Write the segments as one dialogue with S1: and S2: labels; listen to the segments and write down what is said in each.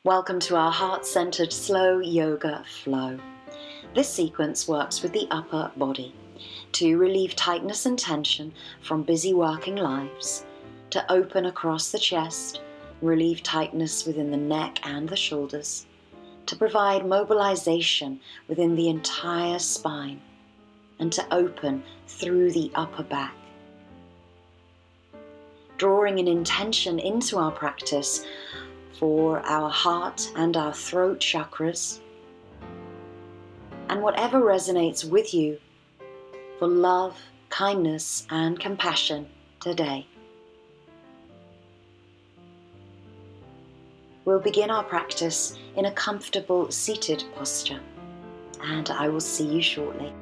S1: Welcome to our heart-centered slow yoga flow. This sequence works with the upper body to relieve tightness and tension from busy working lives, to open across the chest, relieve tightness within the neck and the shoulders, to provide mobilization within the entire spine, and to open through the upper back. Drawing an intention into our practice for our heart and our throat chakras, and whatever resonates with you for love, kindness, and compassion today. We'll begin our practice in a comfortable seated posture, and I will see you shortly.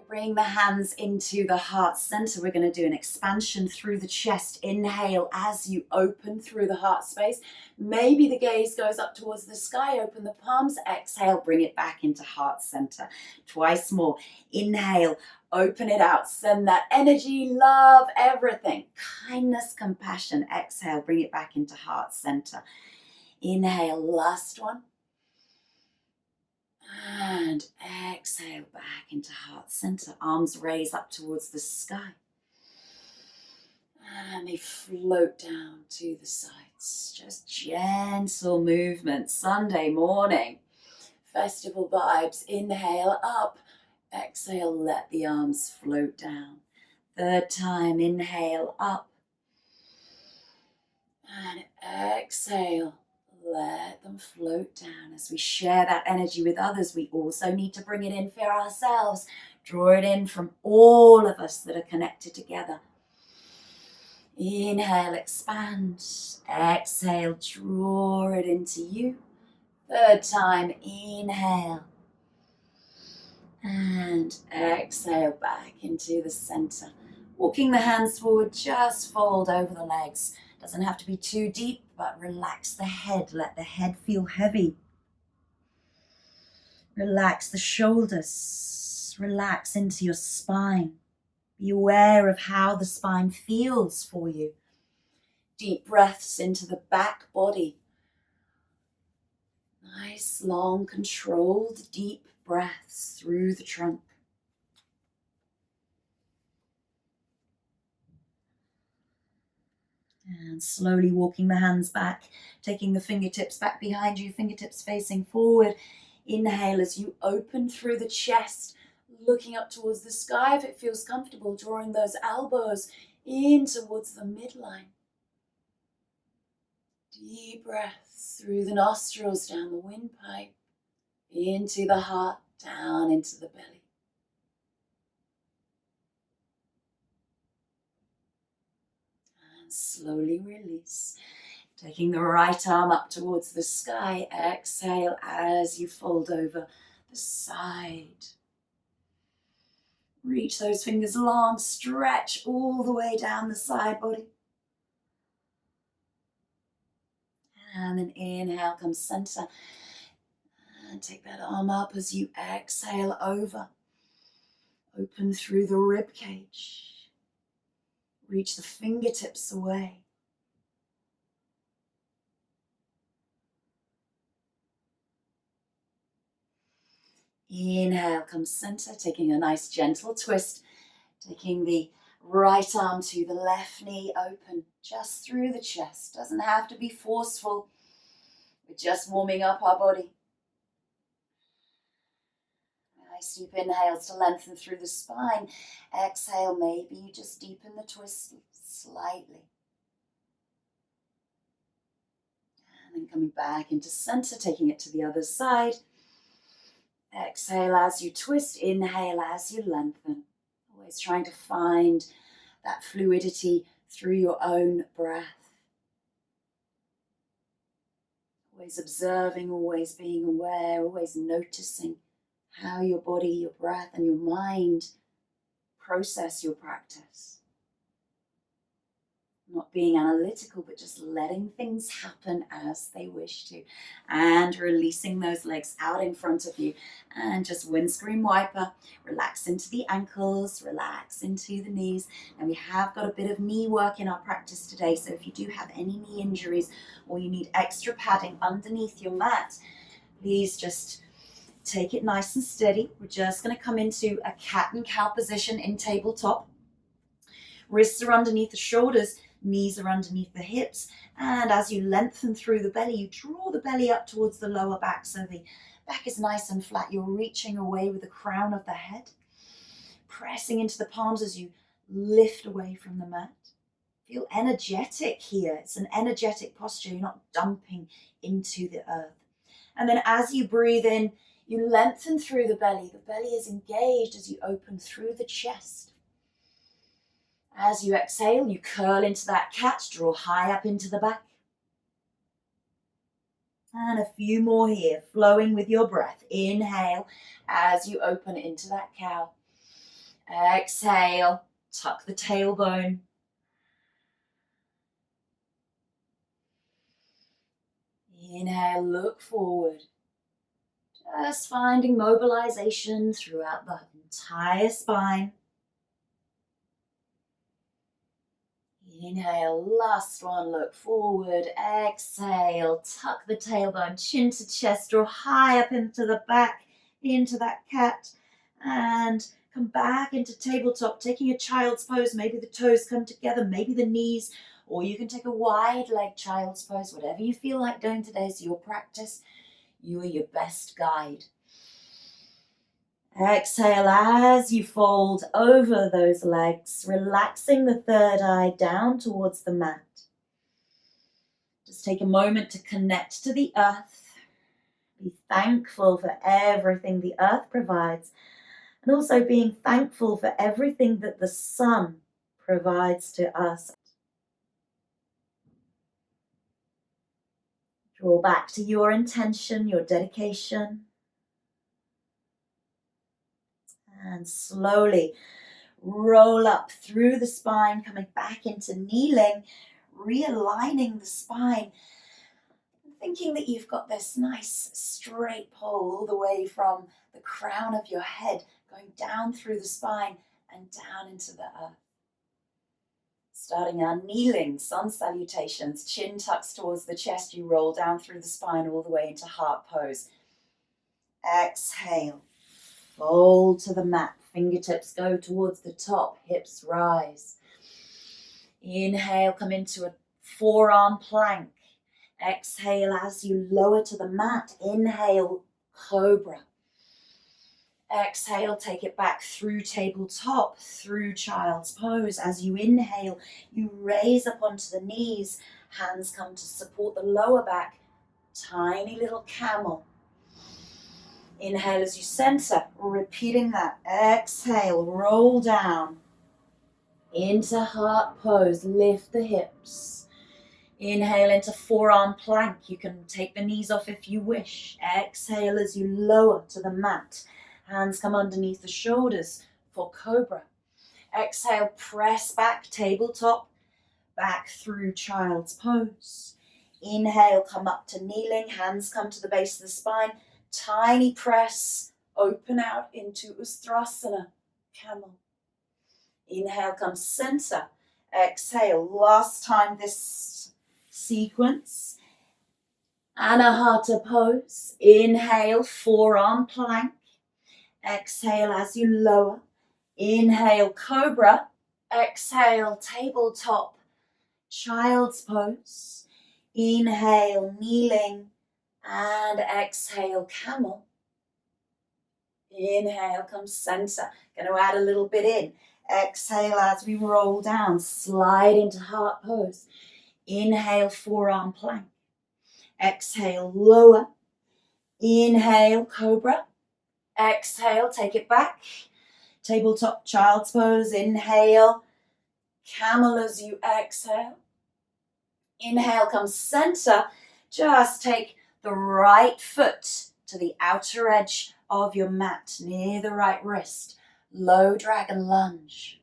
S1: Bring the hands into the heart center. We're going to do an expansion through the chest. Inhale as you open through the heart space. Maybe the gaze goes up towards the sky. Open the palms. Exhale, bring it back into heart center. Twice more. Inhale, open it out. Send that energy, love, everything. Kindness, compassion. Exhale, bring it back into heart center. Inhale, last one. And exhale back into heart center. Arms raise up towards the sky. And they float down to the sides. Just gentle movement. Sunday morning. Festival vibes. Inhale up. Exhale, let the arms float down. Third time, inhale up. And exhale. Let them float down. As we share that energy with others, we also need to bring it in for ourselves. Draw it in from all of us that are connected together. Inhale, expand. Exhale, draw it into you. Third time, inhale. And exhale back into the center. Walking the hands forward, just fold over the legs. Doesn't have to be too deep, but relax the head. Let the head feel heavy. Relax the shoulders. Relax into your spine. Be aware of how the spine feels for you. Deep breaths into the back body. Nice, long, controlled, deep breaths through the trunk. And slowly walking the hands back, taking the fingertips back behind you, fingertips facing forward. Inhale as you open through the chest, looking up towards the sky if it feels comfortable, drawing those elbows in towards the midline. Deep breaths through the nostrils, down the windpipe, into the heart, down into the belly. Slowly release. Taking the right arm up towards the sky. Exhale as you fold over the side. Reach those fingers long. Stretch all the way down the side body. And then inhale, come center. And take that arm up as you exhale over. Open through the rib cage. Reach the fingertips away. Inhale, come center, taking a nice gentle twist. Taking the right arm to the left knee, open just through the chest. Doesn't have to be forceful. We're just warming up our body. Nice deep inhales to lengthen through the spine. Exhale, maybe you just deepen the twist slightly. And then coming back into center, taking it to the other side. Exhale as you twist, inhale as you lengthen. Always trying to find that fluidity through your own breath. Always observing, always being aware, always noticing how your body, your breath, and your mind process your practice. Not being analytical, but just letting things happen as they wish to. And releasing those legs out in front of you. And just windscreen wiper. Relax into the ankles, relax into the knees. And we have got a bit of knee work in our practice today. So if you do have any knee injuries or you need extra padding underneath your mat, please just take it nice and steady. We're just going to come into a cat and cow position in tabletop. Wrists are underneath the shoulders. Knees are underneath the hips, and as you lengthen through the belly, you draw the belly up towards the lower back so the back is nice and flat. You're reaching away with the crown of the head, pressing into the palms as you lift away from the mat. Feel energetic here. It's an energetic posture. You're not dumping into the earth. And then as you breathe in, you lengthen through the belly. The belly is engaged as you open through the chest. As you exhale, you curl into that cat, draw high up into the back. And a few more here, flowing with your breath. Inhale as you open into that cow. Exhale, tuck the tailbone. Inhale, look forward. Just finding mobilization throughout the entire spine. Inhale, last one, look forward. Exhale, tuck the tailbone, chin to chest, draw high up into the back, into that cat. And come back into tabletop, taking a child's pose. Maybe the toes come together, maybe the knees, or you can take a wide leg child's pose. Whatever you feel like doing today is your practice. You are your best guide. Exhale as you fold over those legs, relaxing the third eye down towards the mat. Just take a moment to connect to the earth. Be thankful for everything the earth provides, and also being thankful for everything that the sun provides to us. Draw back to your intention, your dedication. And slowly roll up through the spine, coming back into kneeling, realigning the spine. Thinking that you've got this nice straight pole all the way from the crown of your head, going down through the spine and down into the earth. Starting our kneeling sun salutations, chin tucks towards the chest, you roll down through the spine all the way into heart pose. Exhale. Fold to the mat, fingertips go towards the top, hips rise. Inhale, come into a forearm plank. Exhale as you lower to the mat. Inhale, cobra. Exhale, take it back through tabletop, through child's pose. As you inhale, you raise up onto the knees. Hands come to support the lower back. Tiny little camel. Inhale as you center, repeating that. Exhale, roll down into heart pose, lift the hips. Inhale into forearm plank. You can take the knees off if you wish. Exhale as you lower to the mat. Hands come underneath the shoulders for cobra. Exhale, press back, tabletop, back through child's pose. Inhale, come up to kneeling. Hands come to the base of the spine. Tiny press, open out into Ustrasana, camel. Inhale, come center. Exhale, last time this sequence. Anahata pose. Inhale, forearm plank. Exhale as you lower. Inhale, cobra. Exhale, tabletop, child's pose. Inhale, kneeling. And exhale, camel. Inhale, come center. Going to add a little bit in. Exhale as we roll down, slide into heart pose. Inhale, forearm plank. Exhale, lower. Inhale, cobra. Exhale, take it back. Tabletop, child's pose. Inhale, camel as you exhale. Inhale, come center. Just take the right foot to the outer edge of your mat, near the right wrist. Low dragon lunge.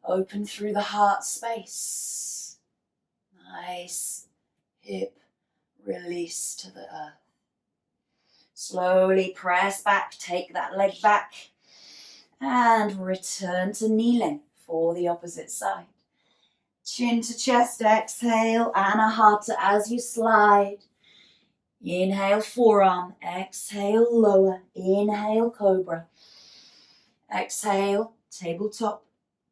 S1: Open through the heart space. Nice hip release to the earth. Slowly press back, take that leg back, and return to kneeling for the opposite side. Chin to chest, exhale, Anahata as you slide. Inhale, forearm, exhale, lower, inhale, cobra. Exhale, tabletop,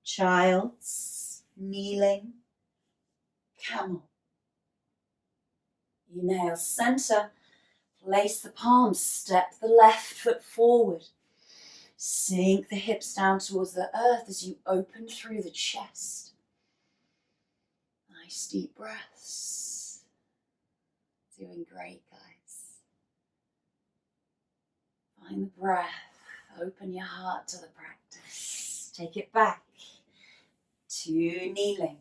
S1: child's, kneeling, camel. Inhale, center, place the palms, step the left foot forward. Sink the hips down towards the earth as you open through the chest. Nice deep breaths. Doing great, guys. Find the breath. Open your heart to the practice. Take it back to kneeling.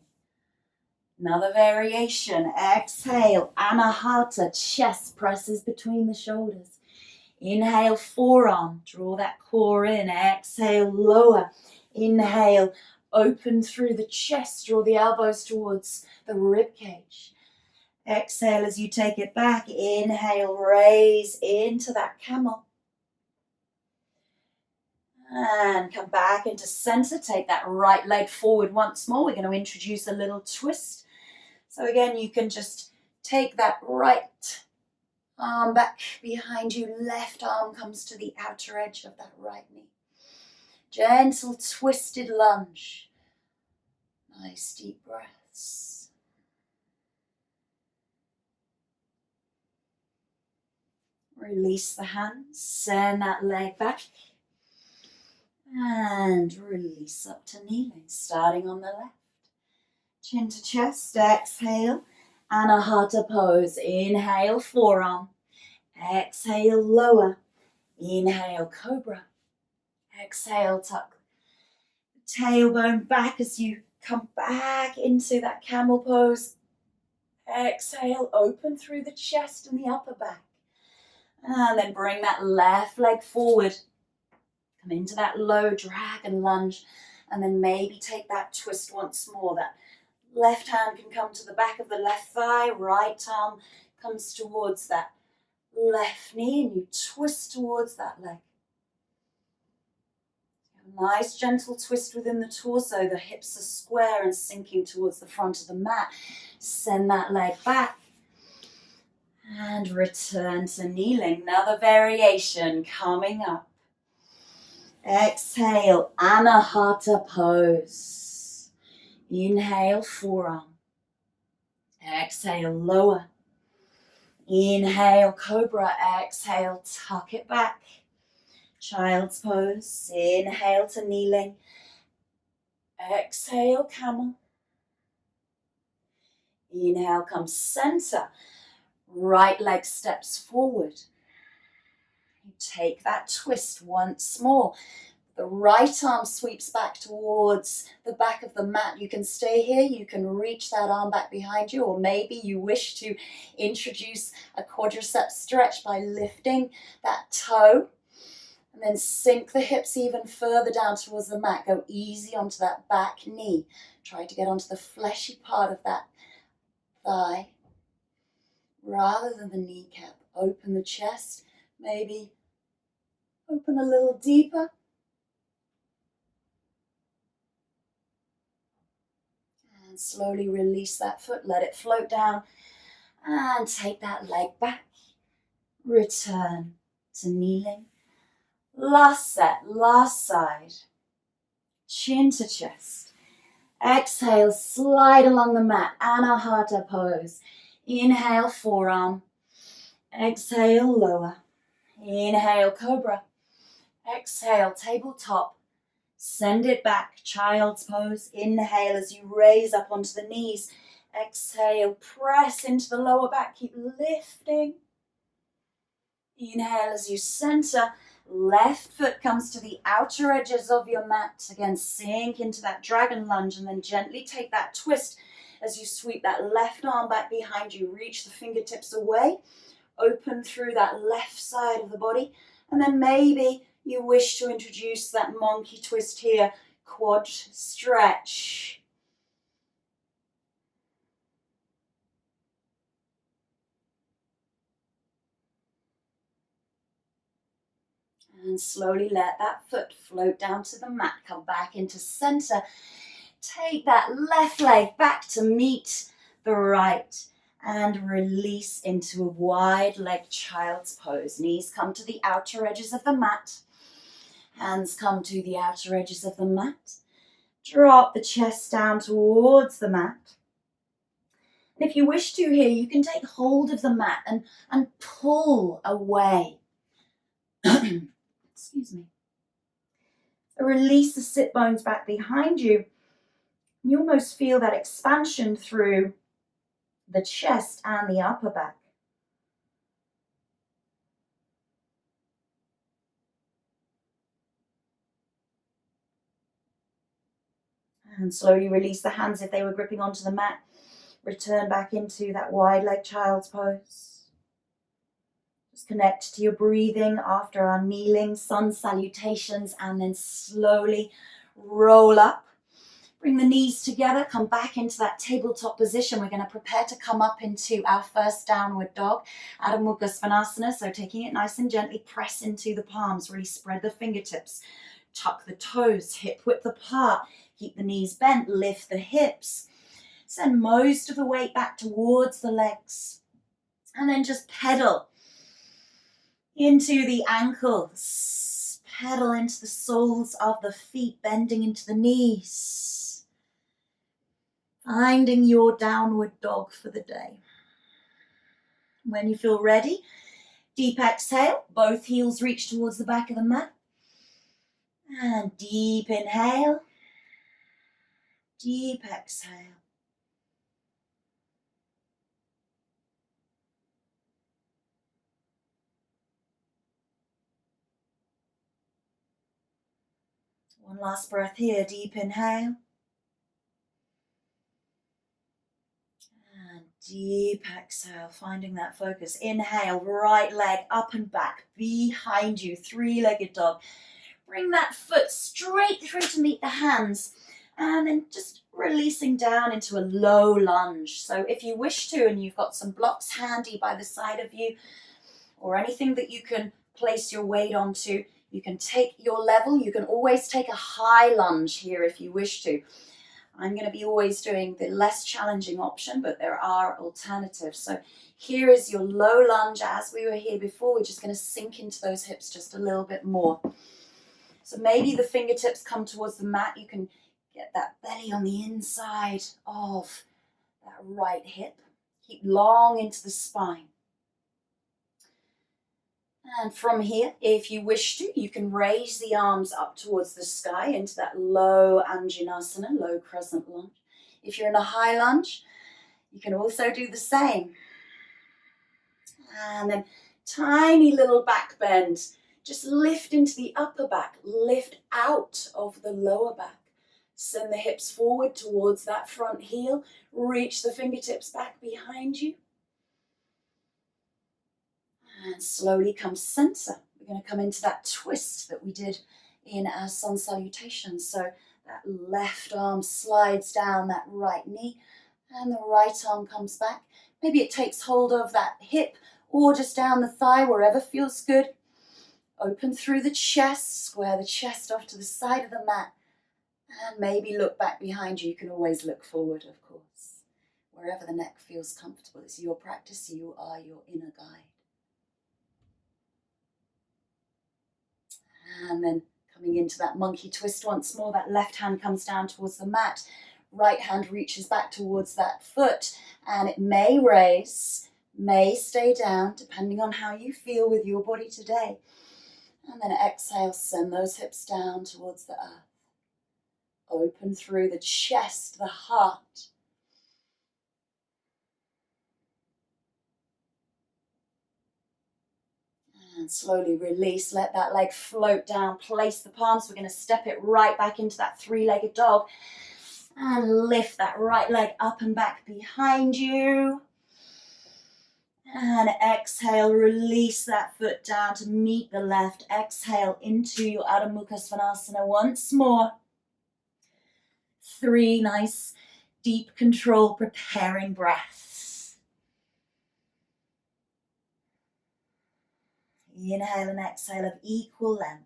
S1: Another variation. Exhale, Anahata, chest presses between the shoulders. Inhale, forearm, draw that core in. Exhale, lower. Inhale, open through the chest, draw the elbows towards the rib cage. Exhale as you take it back. Inhale, raise into that camel. And come back into center. Take that right leg forward once more. We're going to introduce a little twist. So again, you can just take that right arm back behind you. Left arm comes to the outer edge of that right knee. Gentle twisted lunge. Nice deep breaths. Release the hands. Send that leg back. And release up to kneeling, starting on the left. Chin to chest, exhale, Anahata pose. Inhale, forearm. Exhale, lower. Inhale, cobra. Exhale, tuck the tailbone back as you come back into that camel pose. Exhale, open through the chest and the upper back. And then bring that left leg forward. Come into that low dragon lunge, and then maybe take that twist once more. That left hand can come to the back of the left thigh, right arm comes towards that left knee, and you twist towards that leg. A nice gentle twist within the torso, the hips are square and sinking towards the front of the mat. Send that leg back. And return to kneeling. Another variation coming up. Exhale, Anahata pose. Inhale, forearm. Exhale, lower. Inhale, cobra. Exhale, tuck it back. Child's pose. Inhale to kneeling. Exhale, camel. Inhale, come center. Right leg steps forward. You take that twist once more. The right arm sweeps back towards the back of the mat. You can stay here, you can reach that arm back behind you, or maybe you wish to introduce a quadricep stretch by lifting that toe and then sink the hips even further down towards the mat. Go easy onto that back knee. Try to get onto the fleshy part of that thigh rather than the kneecap. Open the chest, maybe open a little deeper. And slowly release that foot, let it float down, and take that leg back. Return to kneeling. Last set, last side. Chin to chest. Exhale, slide along the mat, Anahata pose. Inhale, forearm. Exhale, lower. Inhale, cobra. Exhale, tabletop. Send it back, child's pose. Inhale as you raise up onto the knees. Exhale, press into the lower back, keep lifting. Inhale as you center. Left foot comes to the outer edges of your mat. Again, sink into that dragon lunge and then gently take that twist as you sweep that left arm back behind you. Reach the fingertips away. Open through that left side of the body. And then maybe you wish to introduce that monkey twist here. quad stretch. And slowly let that foot float down to the mat. Come back into center. Take that left leg back to meet the right. And release into a wide leg child's pose. Knees come to the outer edges of the mat. Hands come to the outer edges of the mat. Drop the chest down towards the mat. And if you wish to here, you can take hold of the mat and pull away. Excuse me. So release the sit bones back behind you. You almost feel that expansion through the chest and the upper back. And slowly release the hands if they were gripping onto the mat. Return back into that wide leg child's pose. Just connect to your breathing after our kneeling, sun salutations, and then slowly roll up. Bring the knees together, come back into that tabletop position. We're going to prepare to come up into our first downward dog, Adho Mukha Svanasana. So taking it nice and gently, press into the palms, really spread the fingertips, tuck the toes, hip width apart, keep the knees bent, lift the hips. Send most of the weight back towards the legs. And then just pedal into the ankles. Pedal into the soles of the feet, bending into the knees. Finding your downward dog for the day. When you feel ready, deep exhale. Both heels reach towards the back of the mat. And deep inhale. Deep exhale. One last breath here, deep inhale. And deep exhale, finding that focus. Inhale, right leg up and back, behind you, three-legged dog. Bring that foot straight through to meet the hands. And then just releasing down into a low lunge. So if you wish to, and you've got some blocks handy by the side of you, or anything that you can place your weight onto, you can take your level. You can always take a high lunge here if you wish to. I'm going to be always doing the less challenging option, but there are alternatives. So here is your low lunge as we were here before. We're just going to sink into those hips just a little bit more. So maybe the fingertips come towards the mat. You can get that belly on the inside of that right hip. Keep long into the spine. And from here, if you wish to, you can raise the arms up towards the sky into that low Anjanasana, low crescent lunge. If you're in a high lunge, you can also do the same. And then tiny little back bend. Just lift into the upper back, lift out of the lower back. Send the hips forward towards that front heel. Reach the fingertips back behind you. And slowly come center. We're going to come into that twist that we did in our sun salutation. So that left arm slides down that right knee and the right arm comes back. Maybe it takes hold of that hip or just down the thigh, wherever feels good. Open through the chest, square the chest off to the side of the mat. And maybe look back behind you. You can always look forward, of course. Wherever the neck feels comfortable. It's your practice. You are your inner guide. And then coming into that monkey twist once more. That left hand comes down towards the mat. Right hand reaches back towards that foot. And it may raise, may stay down, depending on how you feel with your body today. And then exhale, send those hips down towards the earth. Open through the chest, the heart. And slowly release, let that leg float down, place the palms. We're going to step it right back into that three-legged dog. And lift that right leg up and back behind you. And exhale, release that foot down to meet the left. Exhale into your Adho Mukha Svanasana once more. 3 nice, deep, controlled, preparing breaths. Inhale and exhale of equal length.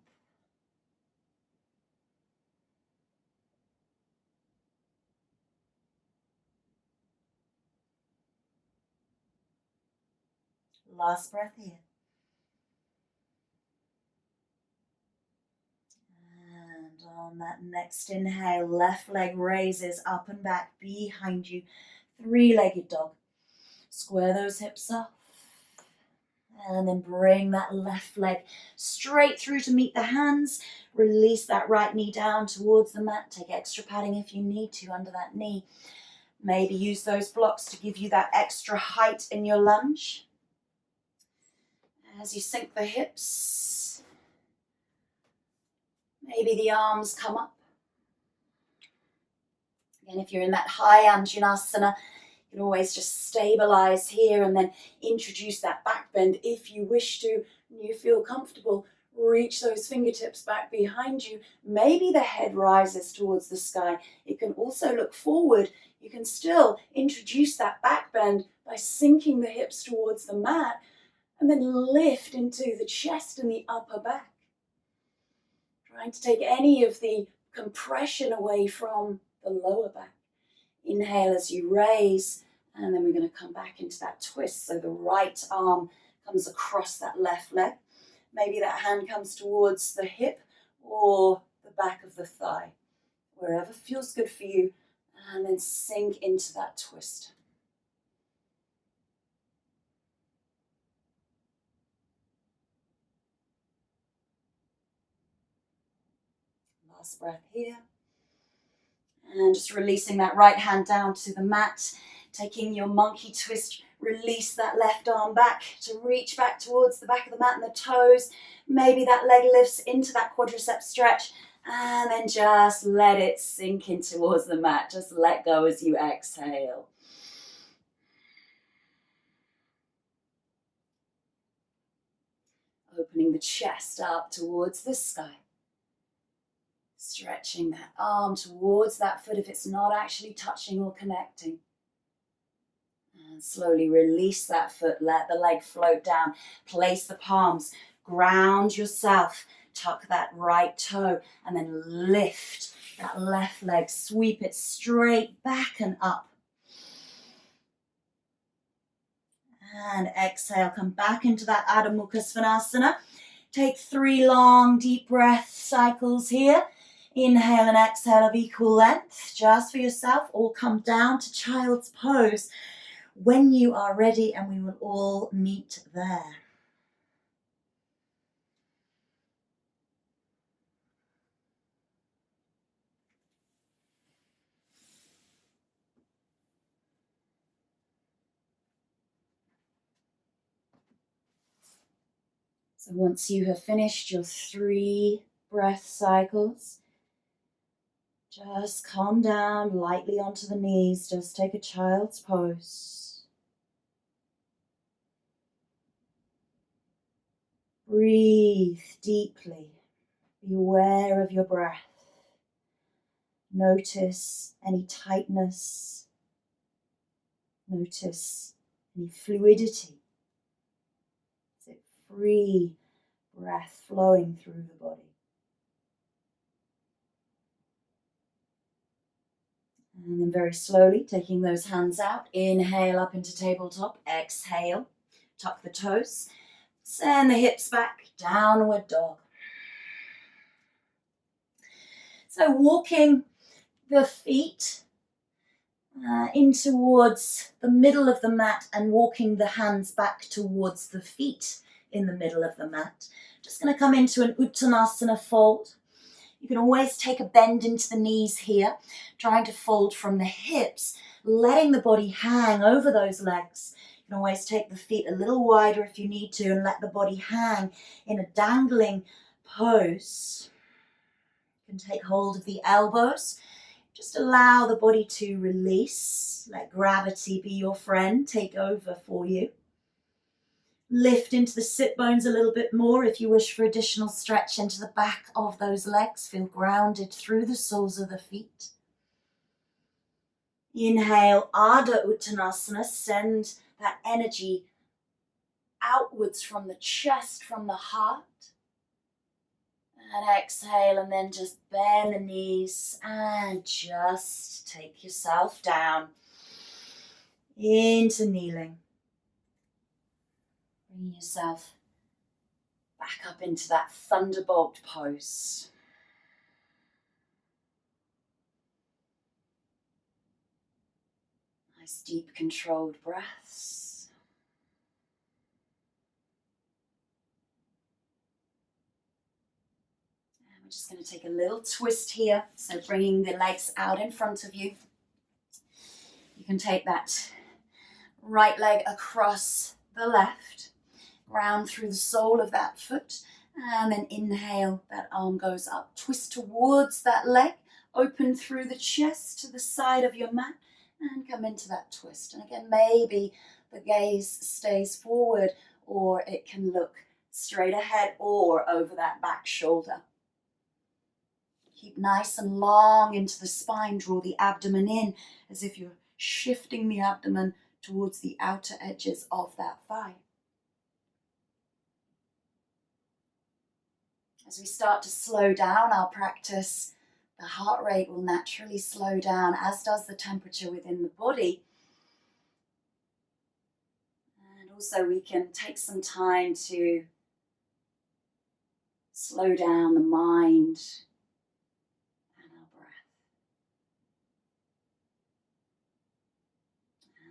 S1: Last breath here. And on that next inhale, left leg raises up and back behind you. 3-legged dog. Square those hips up. And then bring that left leg straight through to meet the hands. Release that right knee down towards the mat. Take extra padding if you need to under that knee. Maybe use those blocks to give you that extra height in your lunge. As you sink the hips, maybe the arms come up. Again, if you're in that high Anjanasana, you can always just stabilize here and then introduce that back bend if you wish to, and you feel comfortable. Reach those fingertips back behind you. Maybe the head rises towards the sky. It can also look forward. You can still introduce that back bend by sinking the hips towards the mat and then lift into the chest and the upper back. Trying to take any of the compression away from the lower back. Inhale as you raise, and then we're going to come back into that twist. So the right arm comes across that left leg. Maybe that hand comes towards the hip or the back of the thigh, wherever feels good for you, and then sink into that twist. Last breath here. And just releasing that right hand down to the mat, taking your monkey twist, release that left arm back to reach back towards the back of the mat and the toes. Maybe that leg lifts into that quadricep stretch, and then just let it sink in towards the mat. Just let go as you exhale. Opening the chest up towards the sky. Stretching that arm towards that foot if it's not actually touching or connecting. And slowly release that foot, let the leg float down. Place the palms, ground yourself, tuck that right toe, and then lift that left leg, sweep it straight back and up. And exhale, come back into that Adho Mukha Svanasana. Take 3 long, deep breath cycles here. Inhale and exhale of equal length, just for yourself, or come down to child's pose when you are ready, and we will all meet there. So once you have finished your 3 breath cycles, just calm down lightly onto the knees. Just take a child's pose. Breathe deeply. Be aware of your breath. Notice any tightness. Notice any fluidity. Is it free breath flowing through the body? And then very slowly taking those hands out. Inhale up into tabletop. Exhale. Tuck the toes. Send the hips back. Downward dog. So walking the feet in towards the middle of the mat and walking the hands back towards the feet in the middle of the mat. Just going to come into an Uttanasana fold. You can always take a bend into the knees here, trying to fold from the hips, letting the body hang over those legs. You can always take the feet a little wider if you need to and let the body hang in a dangling pose. You can take hold of the elbows. Just allow the body to release. Let gravity be your friend, take over for you. Lift into the sit bones a little bit more if you wish for additional stretch into the back of those legs. Feel grounded through the soles of the feet. Inhale, Ardha Uttanasana, send that energy outwards from the chest, from the heart. And exhale, and then just bend the knees and just take yourself down into kneeling. Bring yourself back up into that thunderbolt pose. Nice deep controlled breaths. And we're just going to take a little twist here. So bringing the legs out in front of you. You can take that right leg across the left, ground through the sole of that foot, and then inhale, that arm goes up, twist towards that leg, open through the chest to the side of your mat, and come into that twist. And again, maybe the gaze stays forward, or it can look straight ahead or over that back shoulder. Keep nice and long into the spine, draw the abdomen in as if you're shifting the abdomen towards the outer edges of that thigh. As we start to slow down our practice, the heart rate will naturally slow down, as does the temperature within the body. And also we can take some time to slow down the mind and our breath.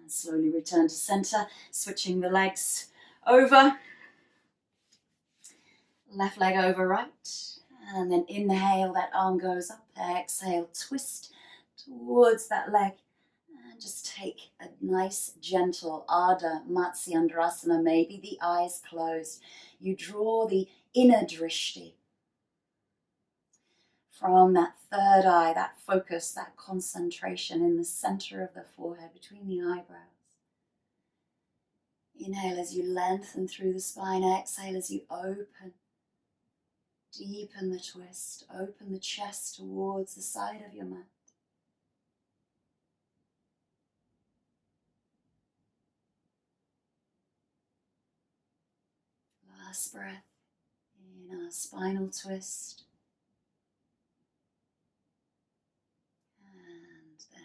S1: And slowly return to center, switching the legs over. Left leg over right, and then inhale, that arm goes up, exhale, twist towards that leg, and just take a nice, gentle Ardha Matsyendrasana, maybe the eyes closed. You draw the inner drishti from that third eye, that focus, that concentration in the center of the forehead, between the eyebrows. Inhale as you lengthen through the spine, exhale as you open. Deepen the twist, open the chest towards the side of your mat. Last breath in our spinal twist. And then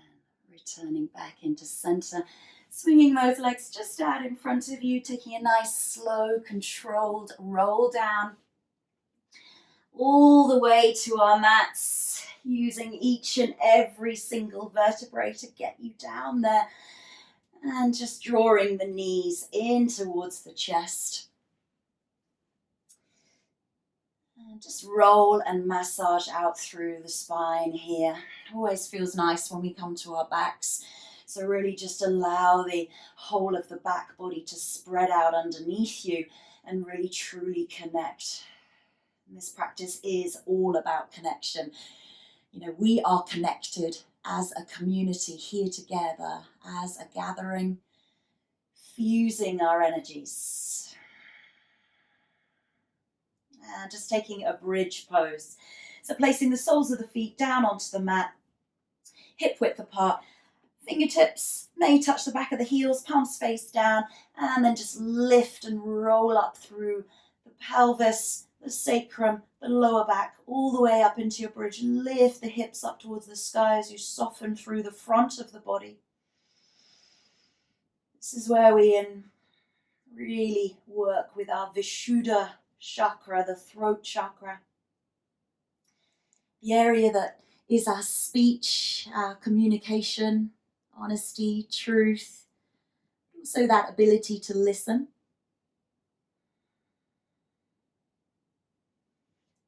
S1: returning back into center, swinging those legs just out in front of you, taking a nice, slow, controlled roll down. All the way to our mats, using each and every single vertebrae to get you down there, and just drawing the knees in towards the chest. And just roll and massage out through the spine here. Always feels nice when we come to our backs. So really just allow the whole of the back body to spread out underneath you and really truly connect. This practice is all about connection. You know, we are connected as a community here together, as a gathering, fusing our energies. Just taking a bridge pose. So placing the soles of the feet down onto the mat, hip width apart, fingertips may touch the back of the heels, palms face down, and then just lift and roll up through the pelvis, the sacrum, the lower back, all the way up into your bridge. Lift the hips up towards the sky as you soften through the front of the body. This is where we really work with our Vishuddha chakra, the throat chakra. The area that is our speech, our communication, honesty, truth. Also that ability to listen.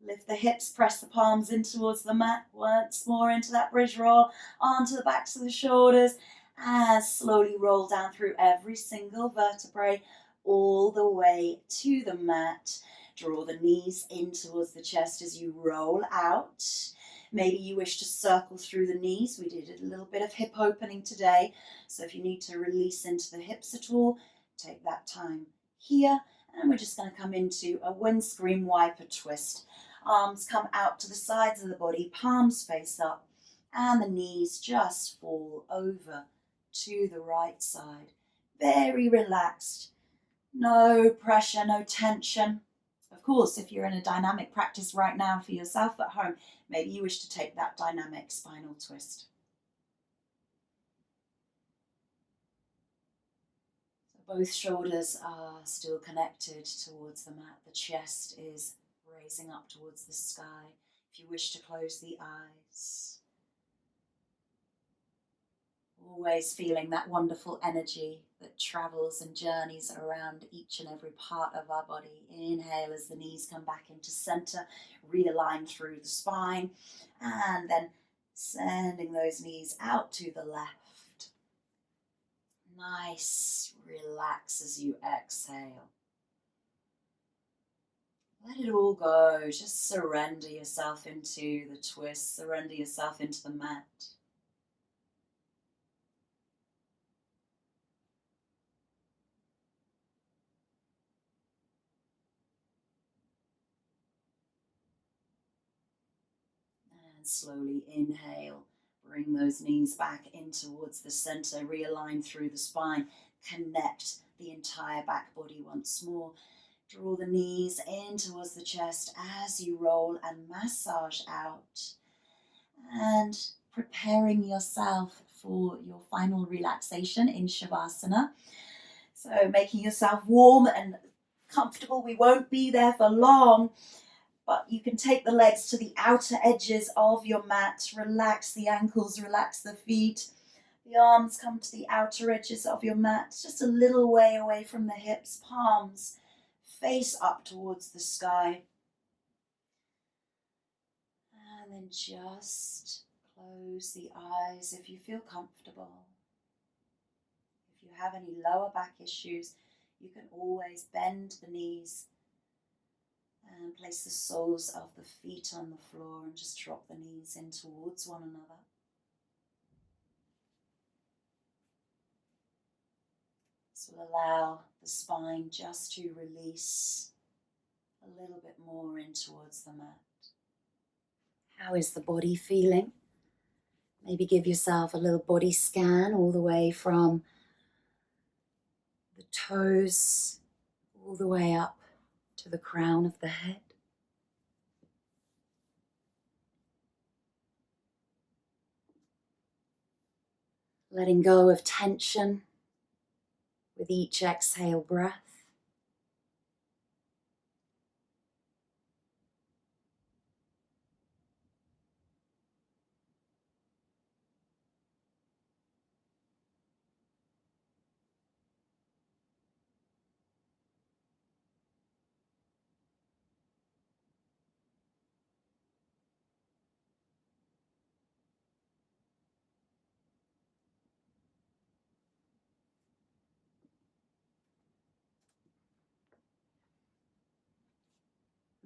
S1: Lift the hips, press the palms in towards the mat. Once more into that bridge roll, onto the backs of the shoulders, and slowly roll down through every single vertebrae, all the way to the mat. Draw the knees in towards the chest as you roll out. Maybe you wish to circle through the knees. We did a little bit of hip opening today. So if you need to release into the hips at all, take that time here. And we're just going to come into a windscreen wiper twist. Arms come out to the sides of the body, palms face up. And the knees just fall over to the right side. Very relaxed. No pressure, no tension. Of course, if you're in a dynamic practice right now for yourself at home, maybe you wish to take that dynamic spinal twist. So both shoulders are still connected towards the mat. The chest is raising up towards the sky. If you wish to close the eyes, always feeling that wonderful energy that travels and journeys around each and every part of our body. Inhale as the knees come back into center, realign through the spine, and then sending those knees out to the left. Nice, relax as you exhale. Let it all go. Just surrender yourself into the twist, surrender yourself into the mat. And slowly inhale, bring those knees back in towards the center, realign through the spine, connect the entire back body once more. Draw the knees in towards the chest as you roll and massage out. And preparing yourself for your final relaxation in Shavasana. So making yourself warm and comfortable. We won't be there for long, but you can take the legs to the outer edges of your mat. Relax the ankles, relax the feet. The arms come to the outer edges of your mat, just a little way away from the hips. Palms face up towards the sky. And then just close the eyes if you feel comfortable. If you have any lower back issues, you can always bend the knees and place the soles of the feet on the floor and just drop the knees in towards one another. This will allow the spine just to release a little bit more in towards the mat. How is the body feeling? Maybe give yourself a little body scan all the way from the toes all the way up to the crown of the head. Letting go of tension with each exhale breath.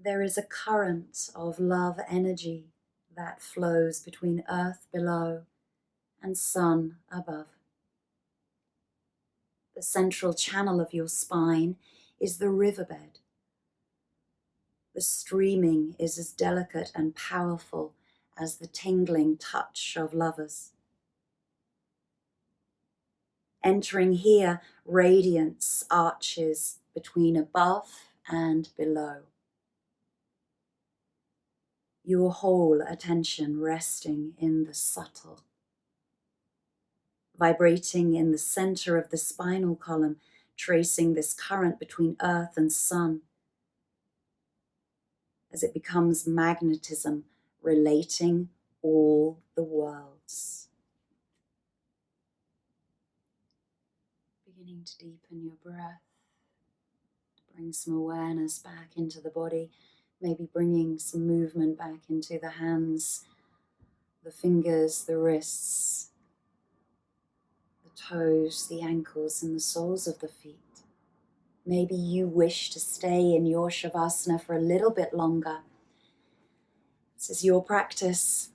S1: There is a current of love energy that flows between earth below and sun above. The central channel of your spine is the riverbed. The streaming is as delicate and powerful as the tingling touch of lovers. Entering here, radiance arches between above and below. Your whole attention resting in the subtle. Vibrating in the center of the spinal column, tracing this current between earth and sun. As it becomes magnetism, relating all the worlds. Beginning to deepen your breath, to bring some awareness back into the body, maybe bringing some movement back into the hands, the fingers, the wrists, the toes, the ankles, and the soles of the feet. Maybe you wish to stay in your Shavasana for a little bit longer. This is your practice.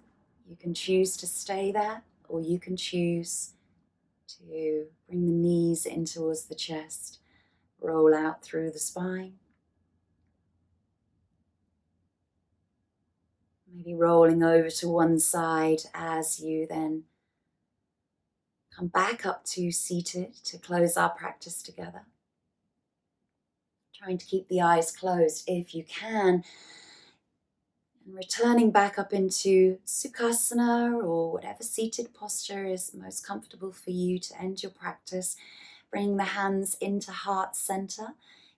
S1: You can choose to stay there, or you can choose to bring the knees in towards the chest, roll out through the spine. Maybe rolling over to one side as you then come back up to seated to close our practice together. Trying to keep the eyes closed if you can. And returning back up into Sukhasana or whatever seated posture is most comfortable for you to end your practice. Bringing the hands into heart center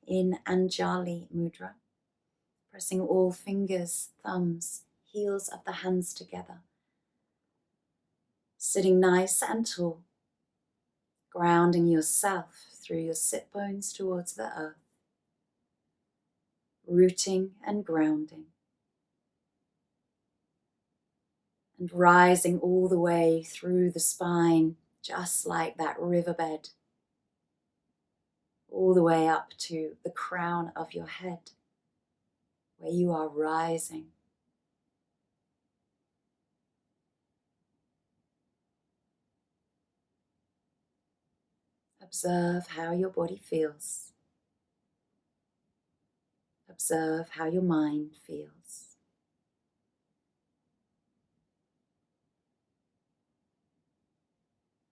S1: in Anjali Mudra. Pressing all fingers, thumbs, heels of the hands together. Sitting nice and tall. Grounding yourself through your sit bones towards the earth. Rooting and grounding. And rising all the way through the spine, just like that riverbed. All the way up to the crown of your head, where you are rising. Observe how your body feels. Observe how your mind feels.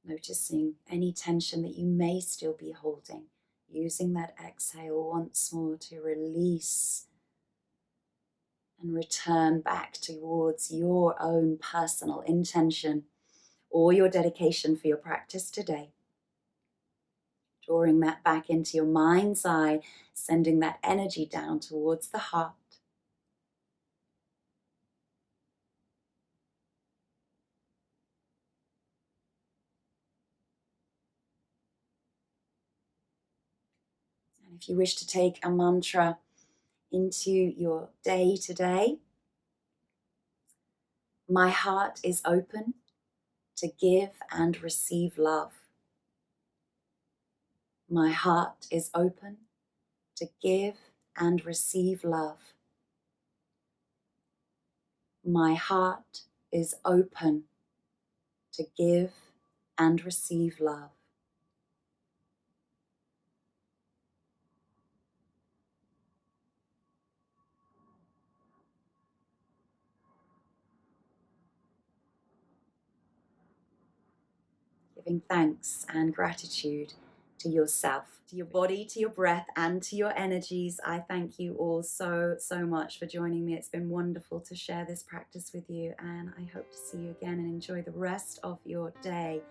S1: Noticing any tension that you may still be holding. Using that exhale once more to release and return back towards your own personal intention or your dedication for your practice today. Drawing that back into your mind's eye, sending that energy down towards the heart. And if you wish to take a mantra into your day today, my heart is open to give and receive love. My heart is open to give and receive love. My heart is open to give and receive love. Giving thanks and gratitude to yourself, to your body, to your breath, and to your energies. I thank you all so much for joining me. It's been wonderful to share this practice with you, and I hope to see you again and enjoy the rest of your day.